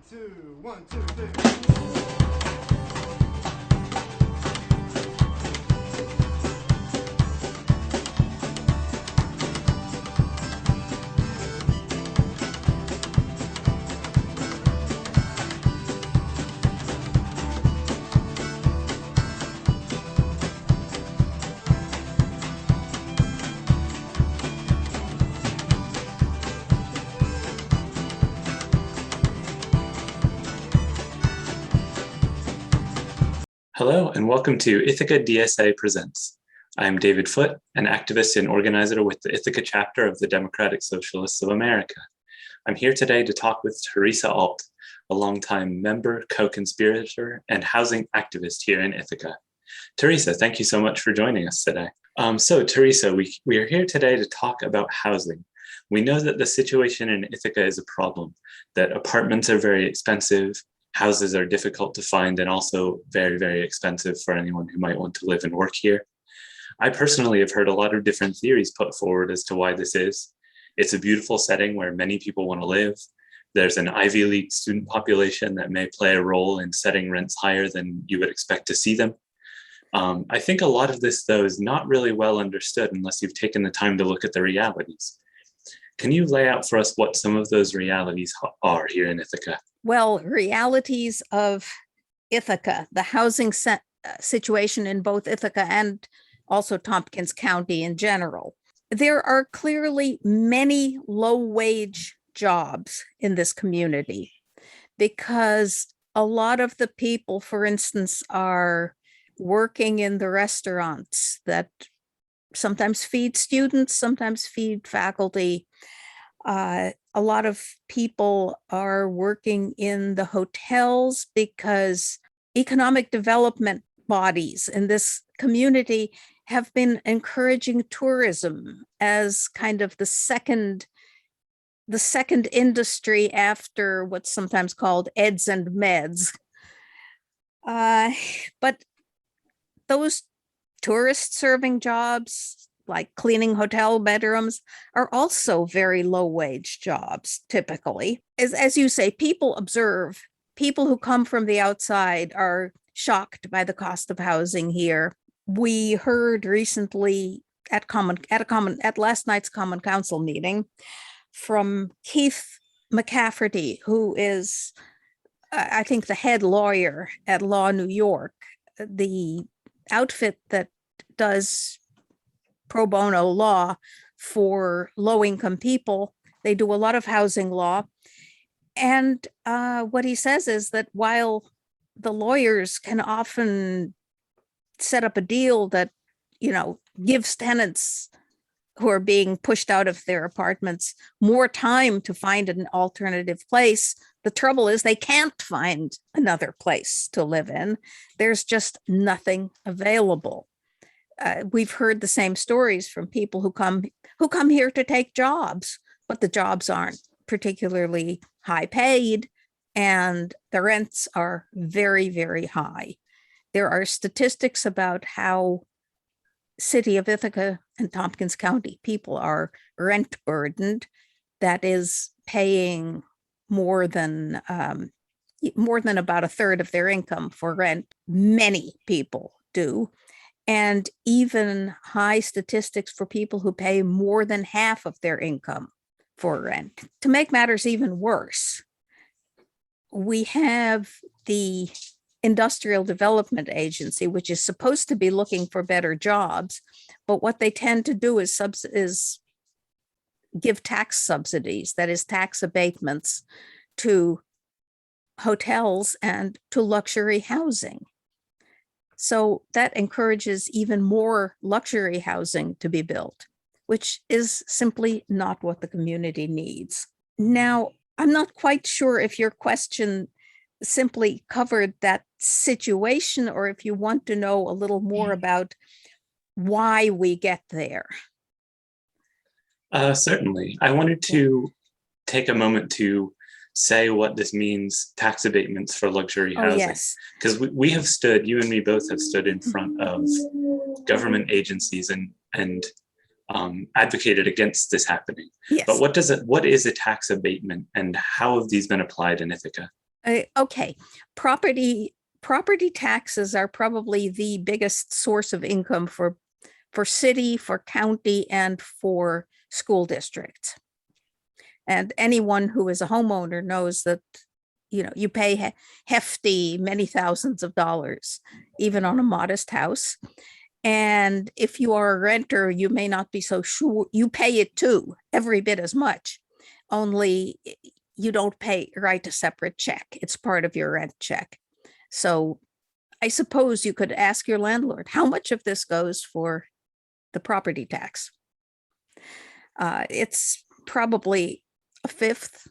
two, one, two, three. Hello, and welcome to Ithaca DSA Presents. I'm David Foote, an activist and organizer with the Ithaca chapter of the Democratic Socialists of America. I'm here today to talk with Theresa Alt, a longtime member, co-conspirator, and housing activist here in Ithaca. Theresa, thank you so much for joining us today. Theresa, we are here today to talk about housing. We know that the situation in Ithaca is a problem, that apartments are very expensive, houses are difficult to find, and also very, very expensive for anyone who might want to live and work here. I personally have heard a lot of different theories put forward as to why this is. It's a beautiful setting where many people want to live. There's an Ivy League student population that may play a role in setting rents higher than you would expect to see them. I think a lot of this, though, is not really well understood unless you've taken the time to look at the realities. Can you lay out for us what some of those realities are here in Ithaca? Well, realities of Ithaca, the housing situation in both Ithaca and also Tompkins County in general. There are clearly many low-wage jobs in this community because a lot of the people, for instance, are working in the restaurants that sometimes feed students, sometimes feed faculty. A lot of people are working in the hotels because economic development bodies in this community have been encouraging tourism as kind of the second industry after what's sometimes called eds and meds. But those tourist serving jobs, like cleaning hotel bedrooms, are also very low wage jobs typically. As you say, people who come from the outside are shocked by the cost of housing here. We heard recently at last night's Common Council meeting from Keith McCafferty, who is, I think, the head lawyer at Law New York, the outfit that does pro bono law for low-income people. They do a lot of housing law. And what he says is that while the lawyers can often set up a deal that, gives tenants who are being pushed out of their apartments more time to find an alternative place, the trouble is they can't find another place to live in. There's just nothing available. We've heard the same stories from people who come here to take jobs, but the jobs aren't particularly high paid and the rents are very, very high. There are statistics about how City of Ithaca and Tompkins County people are rent burdened, that is paying more than about a third of their income for rent. Many people do. And even high statistics for people who pay more than half of their income for rent. To make matters even worse, we have the Industrial Development Agency, which is supposed to be looking for better jobs, but what they tend to do is give tax subsidies, that is tax abatements, to hotels and to luxury housing. So that encourages even more luxury housing to be built, which is simply not what the community needs. Now, I'm not quite sure if your question simply covered that situation or if you want to know a little more about why we get there. Certainly. I wanted to take a moment to say what this means, tax abatements for luxury housing. Yes. Because we have stood, you and me both have stood in front of government agencies and advocated against this happening. Yes. But what is a tax abatement and how have these been applied in Ithaca? Okay, property taxes are probably the biggest source of income for city, for county, and for school districts. And anyone who is a homeowner knows that, you pay hefty, many thousands of dollars, even on a modest house. And if you are a renter, you may not be so sure. You pay it too, every bit as much, only you don't write a separate check. It's part of your rent check. So I suppose you could ask your landlord, how much of this goes for the property tax? It's probably a fifth,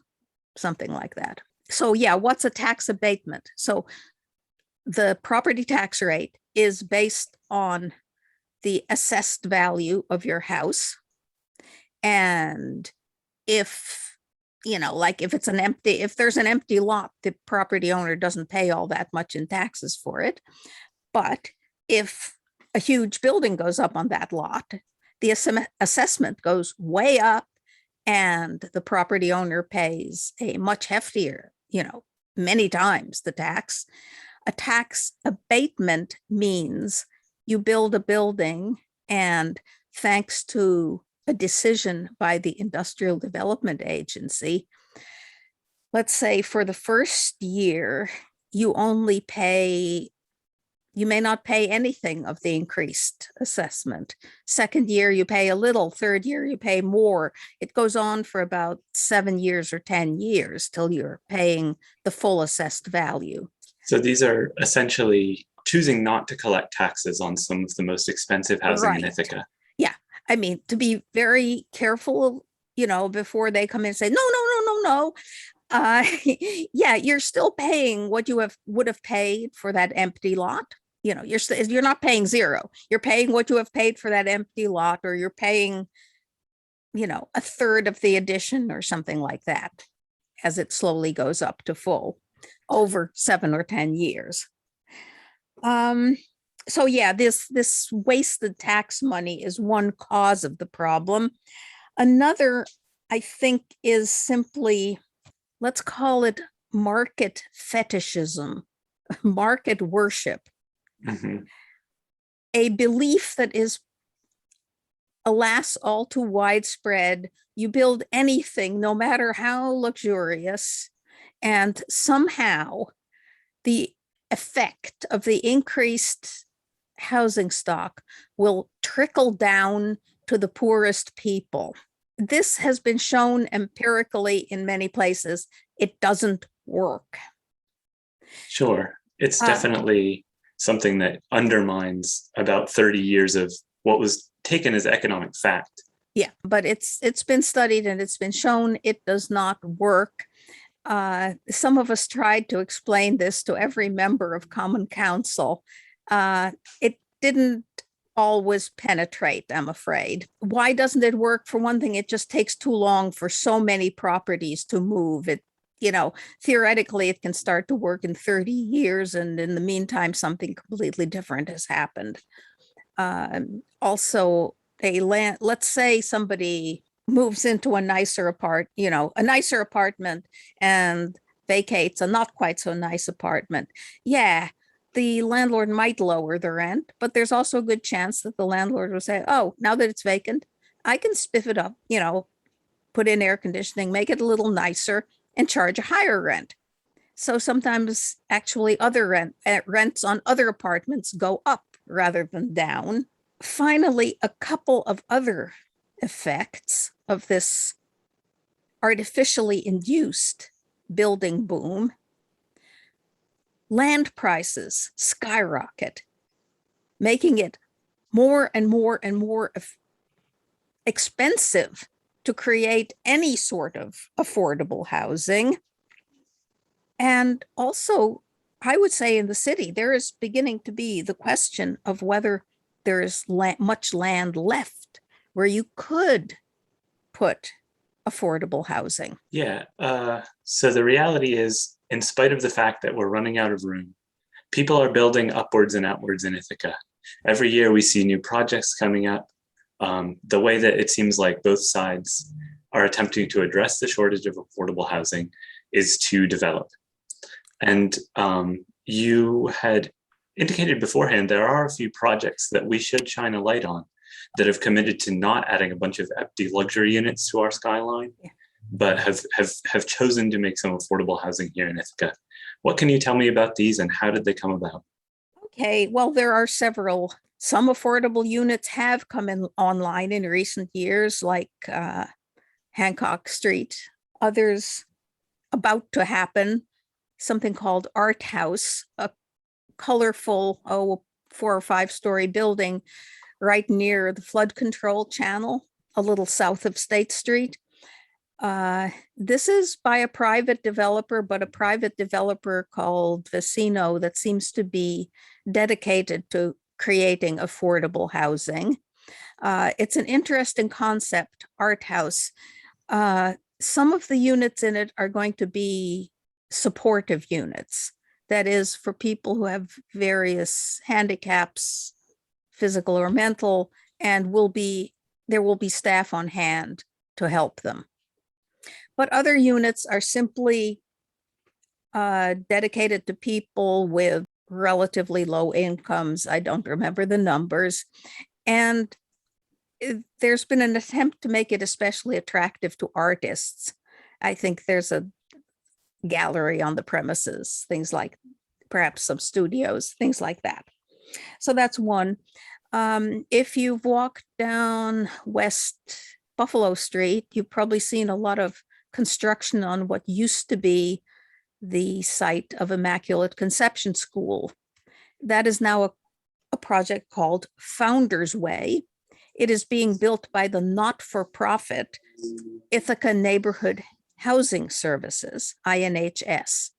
something like that. So yeah, what's a tax abatement? So the property tax rate is based on the assessed value of your house. And if, if there's an empty lot, the property owner doesn't pay all that much in taxes for it. But if a huge building goes up on that lot, the assessment goes way up and the property owner pays a much heftier, many times the tax. A tax abatement means you build a building and thanks to a decision by the Industrial Development Agency, let's say for the first year, you may not pay anything of the increased assessment. Second year, you pay a little. Third year, you pay more. It goes on for about 7 years or 10 years till you're paying the full assessed value. So these are essentially choosing not to collect taxes on some of the most expensive housing in Ithaca. Yeah. I mean, to be very careful, before they come in and say, no. Yeah, you're still paying what you would have paid for that empty lot. You're not paying zero. You're paying what you have paid for that empty lot, or you're paying, a third of the addition or something like that, as it slowly goes up to full over 7 or 10 years. So yeah, this wasted tax money is one cause of the problem. Another, I think, is simply, let's call it market fetishism, market worship. Mm-hmm. A belief that is, alas, all too widespread. You build anything, no matter how luxurious, and somehow the effect of the increased housing stock will trickle down to the poorest people. This has been shown empirically in many places. It doesn't work. Sure. It's definitely something that undermines about 30 years of what was taken as economic fact. Yeah, but it's been studied and it's been shown it does not work. Some of us tried to explain this to every member of Common Council. It didn't always penetrate, I'm afraid. Why doesn't it work? For one thing, it just takes too long for so many properties to move. Theoretically, it can start to work in 30 years, and in the meantime, something completely different has happened. Also, let's say somebody moves into a nicer apartment and vacates a not quite so nice apartment. Yeah, the landlord might lower the rent, but there's also a good chance that the landlord will say, oh, now that it's vacant, I can spiff it up, put in air conditioning, make it a little nicer, and charge a higher rent. So sometimes actually other rents on other apartments go up rather than down. Finally, a couple of other effects of this artificially induced building boom. Land prices skyrocket, making it more and more and more expensive to create any sort of affordable housing. And also, I would say in the city, there is beginning to be the question of whether there is much land left where you could put affordable housing. Yeah. So the reality is, in spite of the fact that we're running out of room, people are building upwards and outwards in Ithaca. Every year we see new projects coming up. The way that it seems like both sides are attempting to address the shortage of affordable housing is to develop. And you had indicated beforehand there are a few projects that we should shine a light on that have committed to not adding a bunch of empty luxury units to our skyline, but have chosen to make some affordable housing here in Ithaca. What can you tell me about these and how did they come about? Okay, well, there are several. Some affordable units have come in online in recent years, like Hancock Street. Others about to happen, something called Art House, a colorful 4 or 5 story building right near the flood control channel, a little south of State Street. This is by a private developer, but a private developer called Vecino that seems to be dedicated to creating affordable housing. It's an interesting concept, Art House. Some of the units in it are going to be supportive units. That is for people who have various handicaps, physical or mental, and there will be staff on hand to help them. But other units are simply dedicated to people with relatively low incomes. I don't remember the numbers. And there's been an attempt to make it especially attractive to artists. I think there's a gallery on the premises, things like perhaps some studios, things like that. So that's one. If you've walked down West Buffalo Street, you've probably seen a lot of construction on what used to be the site of Immaculate Conception School. That is now a project called Founder's Way. It is being built by the not-for-profit Ithaca Neighborhood Housing Services, INHS.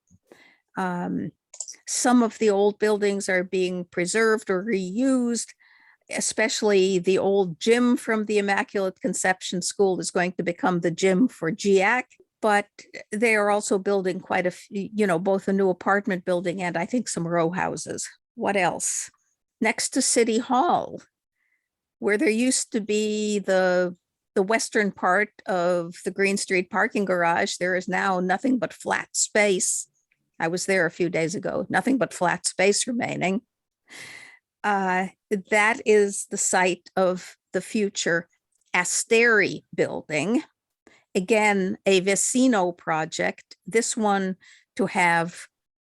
Some of the old buildings are being preserved or reused, especially the old gym from the Immaculate Conception School is going to become the gym for GIAC, but they are also building quite a few, both a new apartment building and I think some row houses. What else? Next to City Hall, where there used to be the western part of the Green Street parking garage, there is now nothing but flat space. I was there a few days ago, nothing but flat space remaining. That is the site of the future Asteri building. Again, a Vecino project, this one to have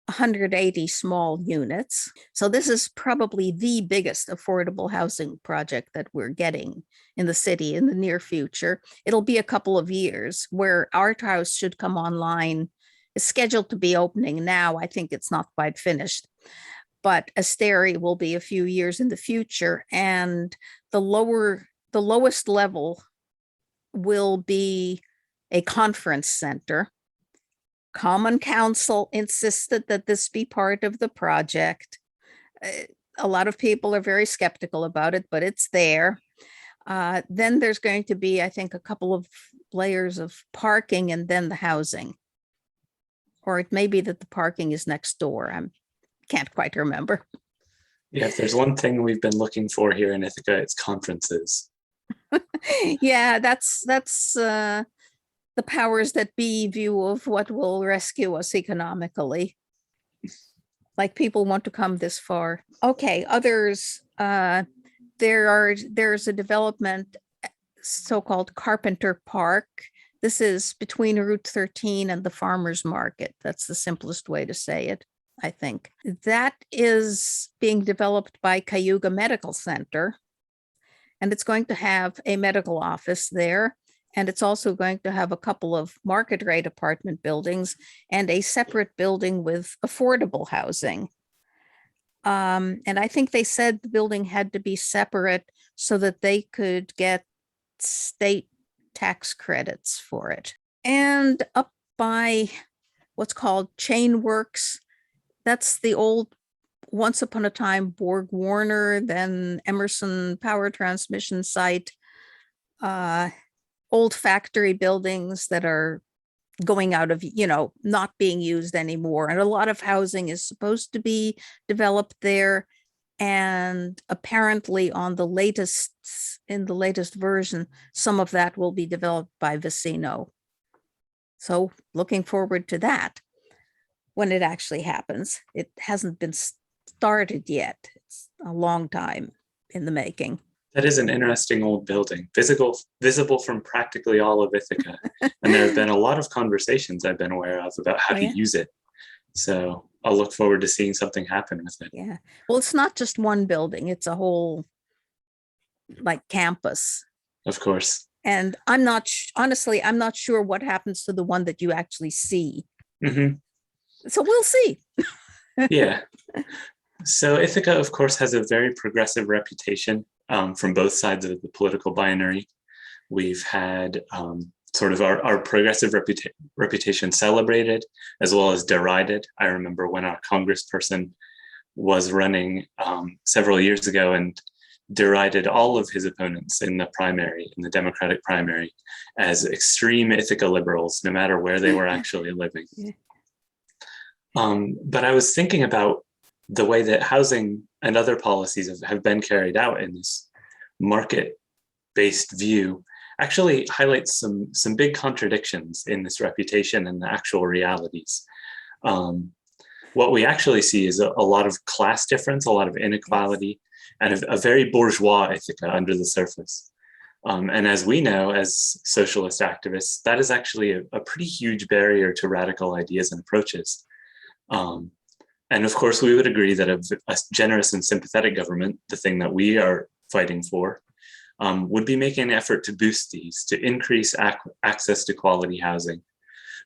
180 small units. So this is probably the biggest affordable housing project that we're getting in the city in the near future. It'll be a couple of years where Art House should come online. It's scheduled to be opening now. I think it's not quite finished, but Asteri will be a few years in the future. And the lowest level will be a conference center. Common Counsel insisted that this be part of the project. A lot of people are very skeptical about it, but it's there. Then there's going to be, I think, a couple of layers of parking and then the housing. Or it may be that the parking is next door. I can't quite remember. Yeah, if there's one thing we've been looking for here in Ithaca, it's conferences. Yeah, that's the powers that be view of what will rescue us economically. Like people want to come this far. Okay, others, there's a development, so-called Carpenter Park. This is between Route 13 and the Farmers Market. That's the simplest way to say it, I think. That is being developed by Cayuga Medical Center, and it's going to have a medical office there. And it's also going to have a couple of market rate apartment buildings and a separate building with affordable housing. And I think they said the building had to be separate so that they could get state tax credits for it. And up by what's called Chain Works, that's the old, once upon a time, Borg Warner, then Emerson power transmission site. Old factory buildings that are going out of, not being used anymore. And a lot of housing is supposed to be developed there. And apparently in the latest version, some of that will be developed by Vecino. So looking forward to that. when it actually happens. It hasn't been started yet. It's a long time in the making. That is an interesting old building, visible from practically all of Ithaca. And there have been a lot of conversations I've been aware of about how to use it. So I'll look forward to seeing something happen with it. Yeah. Well, it's not just one building. It's a whole campus. Of course. And I'm not, honestly, I'm not sure what happens to the one that you actually see. So we'll see. Yeah. So Ithaca, of course, has a very progressive reputation from both sides of the political binary. We've had sort of our progressive reputation celebrated as well as derided. I remember when our congressperson was running several years ago and derided all of his opponents in the primary, in the Democratic primary, as extreme Ithaca liberals, no matter where they were actually living. But I was thinking about the way that housing and other policies have been carried out in this market-based view actually highlights some big contradictions in this reputation and the actual realities. What we actually see is a lot of class difference, a lot of inequality, and a very bourgeois Ithaca under the surface. And as we know, as socialist activists, that is actually a pretty huge barrier to radical ideas and approaches. And of course, we would agree that a generous and sympathetic government, the thing that we are fighting for, would be making an effort to boost these, to increase access to quality housing.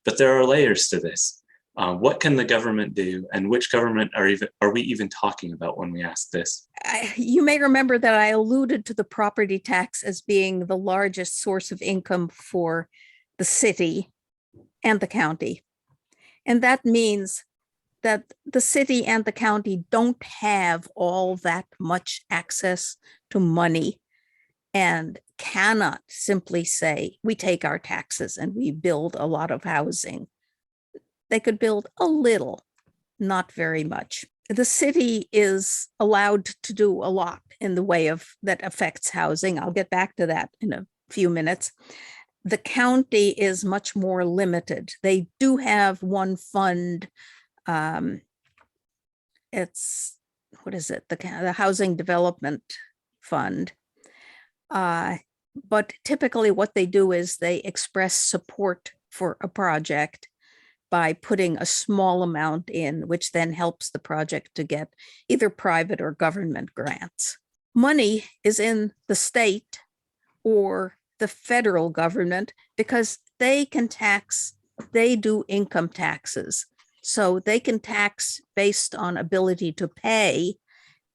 But there are layers to this. What can the government do, and which government are we even talking about when we ask this? You may remember that I alluded to the property tax as being the largest source of income for the city and the county. And that means that the city and the county don't have all that much access to money and cannot simply say, we take our taxes and we build a lot of housing. They could build a little, not very much. The city is allowed to do a lot in the way of that affects housing. I'll get back to that in a few minutes. The county is much more limited. They do have one fund. It's, what is it? The Housing Development Fund. But typically what they do is they express support for a project by putting a small amount in, which then helps the project to get either private or government grants. Money is in the state or the federal government because they can tax, they do income taxes. So they can tax based on ability to pay.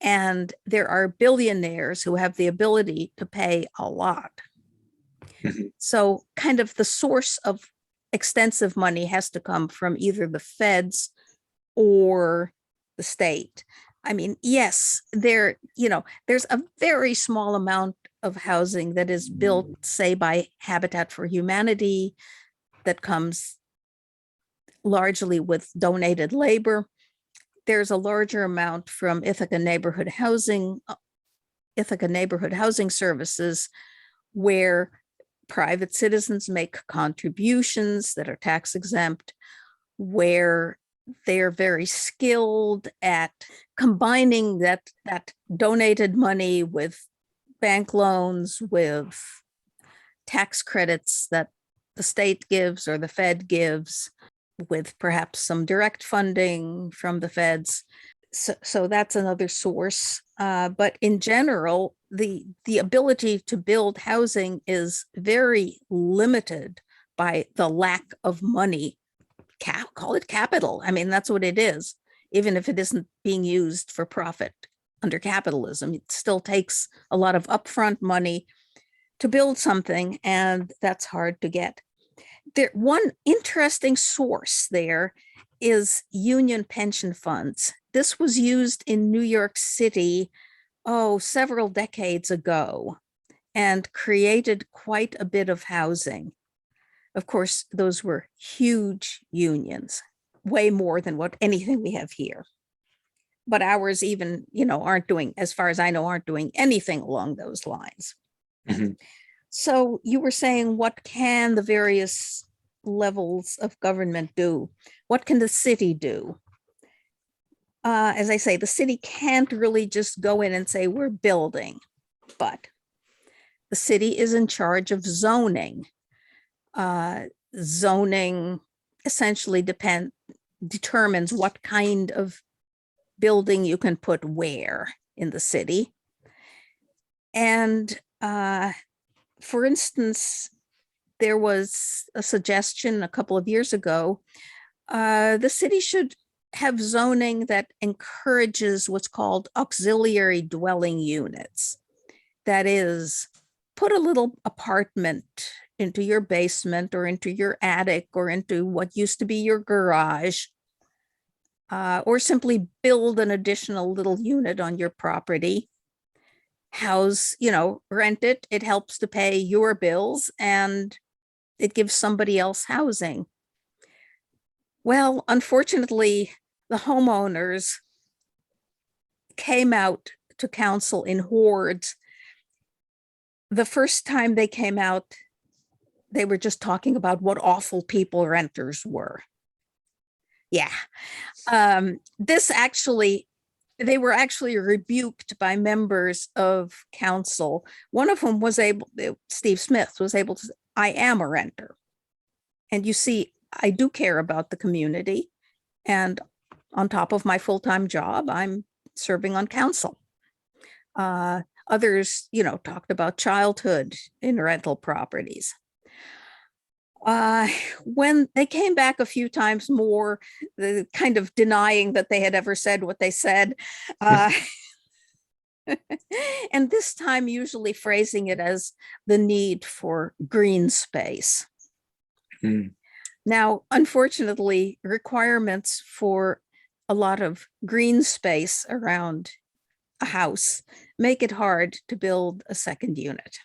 And there are billionaires who have the ability to pay a lot. So kind of the source of extensive money has to come from either the feds or the state. I mean, yes, there's a very small amount of housing that is built, say, by Habitat for Humanity that comes largely with donated labor. There's a larger amount from Ithaca Neighborhood Housing Services, where private citizens make contributions that are tax exempt, where they're very skilled at combining that donated money with bank loans, with tax credits that the state gives or the Fed gives, with perhaps some direct funding from the feds. So that's another source. But in general, the ability to build housing is very limited by the lack of money. Call it capital. I mean, that's what it is. Even if it isn't being used for profit under capitalism, it still takes a lot of upfront money to build something, and that's hard to get. One interesting source there is union pension funds. This was used in New York City, several decades ago, and created quite a bit of housing. Of course, those were huge unions, way more than anything we have here. But ours even, aren't doing, as far as I know, aren't doing anything along those lines. So you were saying, what can the various levels of government do? What can the city do? As I say, the city can't really just go in and say, we're building, but the city is in charge of zoning. Zoning essentially determines what kind of building you can put where in the city. And for instance, there was a suggestion a couple of years ago, the city should have zoning that encourages what's called auxiliary dwelling units. That is, put a little apartment into your basement or into your attic or into what used to be your garage, or simply build an additional little unit on your property. House, rent it. It helps to pay your bills and it gives somebody else housing. Well, unfortunately, the homeowners came out to council in hordes. The first time they came out, they were just talking about what awful people renters were. Yeah. They were actually rebuked by members of council. One of whom Steve Smith was able to say, I am a renter. And you see, I do care about the community. And on top of my full-time job, I'm serving on council. Others, talked about childhood in rental properties. When they came back a few times more, kind of denying that they had ever said what they said, and this time usually phrasing it as the need for green space. Now, unfortunately, requirements for a lot of green space around a house make it hard to build a second unit.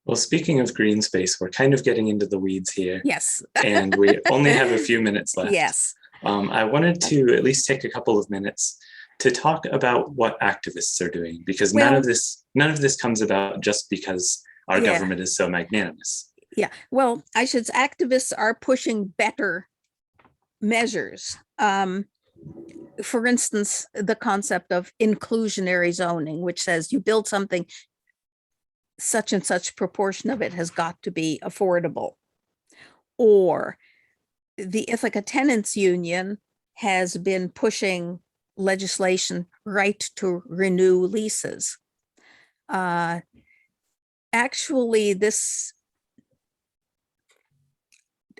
Well, speaking of green space, we're kind of getting into the weeds here. Yes. And we only have a few minutes left. Yes. I wanted to at least take a couple of minutes to talk about what activists are doing, because none of this comes about just because our government is so magnanimous. Yeah. Well, activists are pushing better measures. For instance, the concept of inclusionary zoning, which says you build something, such and such proportion of it has got to be affordable. Or the Ithaca Tenants Union has been pushing legislation right to renew leases. Actually,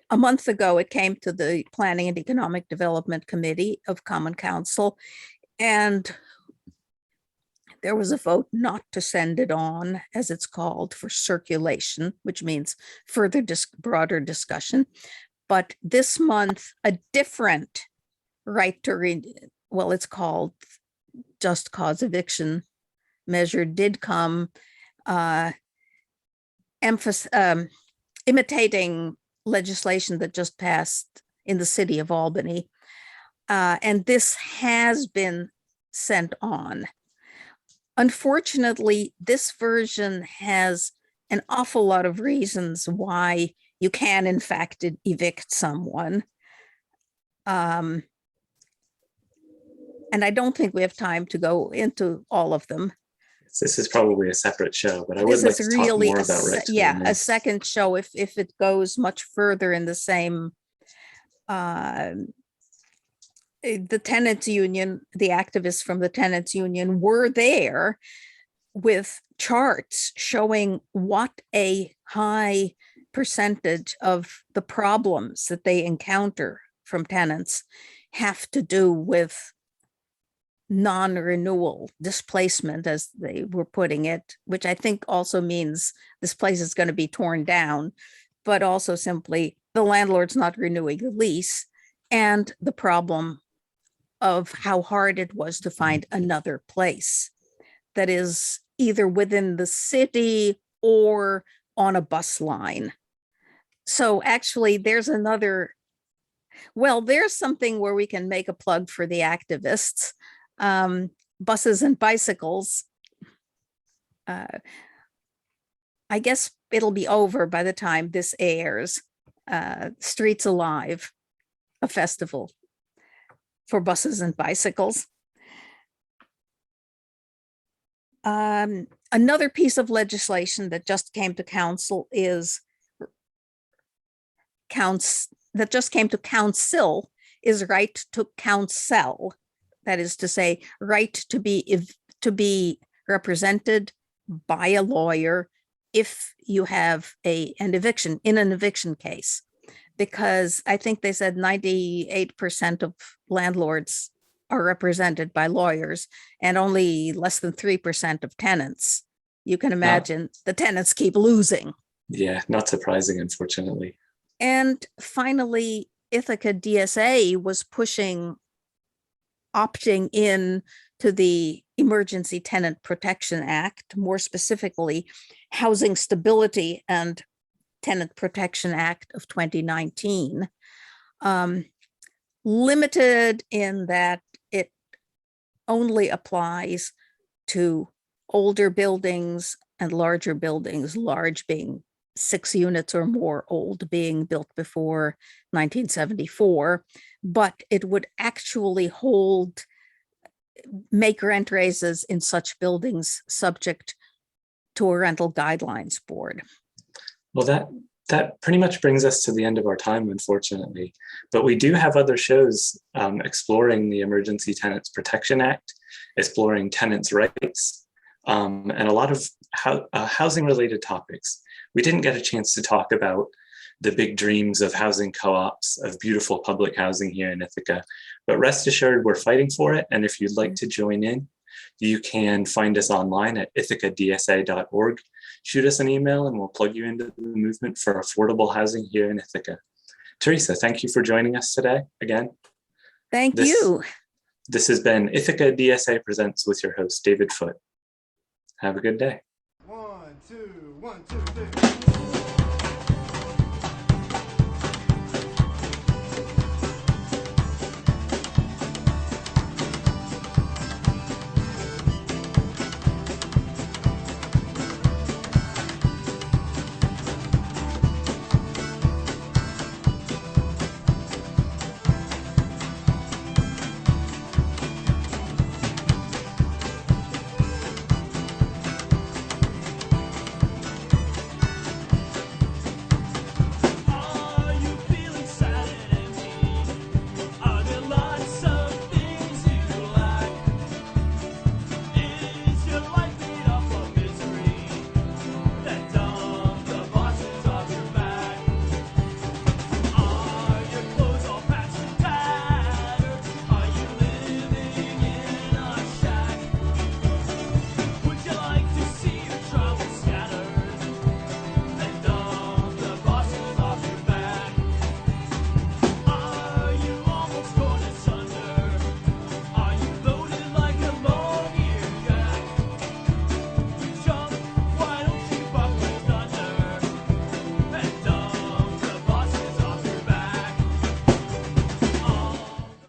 a month ago, it came to the Planning and Economic Development Committee of Common Council, and there was a vote not to send it on, as it's called, for circulation, which means further broader discussion. But this month, a different right to it's called just cause eviction measure did come, imitating legislation that just passed in the city of Albany. And this has been sent on. Unfortunately, this version has an awful lot of reasons why you can, in fact, evict someone. And I don't think we have time to go into all of them. This is probably a separate show, but I would like to talk more about right to renew. A second show if it goes much further in the same. The tenants union, the activists from the tenants union were there with charts showing what a high percentage of the problems that they encounter from tenants have to do with non-renewal displacement, as they were putting it, which I think also means this place is going to be torn down, but also simply the landlord's not renewing the lease, and the problem of how hard it was to find another place that is either within the city or on a bus line. So actually there's something where we can make a plug for the activists. Buses and bicycles. I guess it'll be over by the time this airs. Streets Alive, a festival for buses and bicycles. Another piece of legislation that just came to council is right to counsel. That is to say, right to be represented by a lawyer if you have an eviction case, because I think they said 98% of landlords are represented by lawyers and only less than 3% of tenants. You can imagine the tenants keep losing. Yeah, not surprising, unfortunately. And finally, Ithaca DSA was opting in to the Emergency Tenant Protection Act, more specifically, Housing Stability and Tenant Protection Act of 2019. Limited in that it only applies to older buildings and larger buildings, large being 6 units or more, old being built before 1974, but it would actually make rent raises in such buildings subject to a rental guidelines board. Well, that pretty much brings us to the end of our time, unfortunately. But we do have other shows exploring the Emergency Tenants Protection Act, exploring tenants' rights, and a lot of housing-related topics. We didn't get a chance to talk about the big dreams of housing co-ops, of beautiful public housing here in Ithaca, but rest assured we're fighting for it. And if you'd like to join in, you can find us online at ithacadsa.org. Shoot us an email and we'll plug you into the movement for affordable housing here in Ithaca. Theresa, thank you for joining us today again. Thank you. This has been Ithaca DSA Presents with your host, David Foote. Have a good day. 1, 2, 1, 2, 3.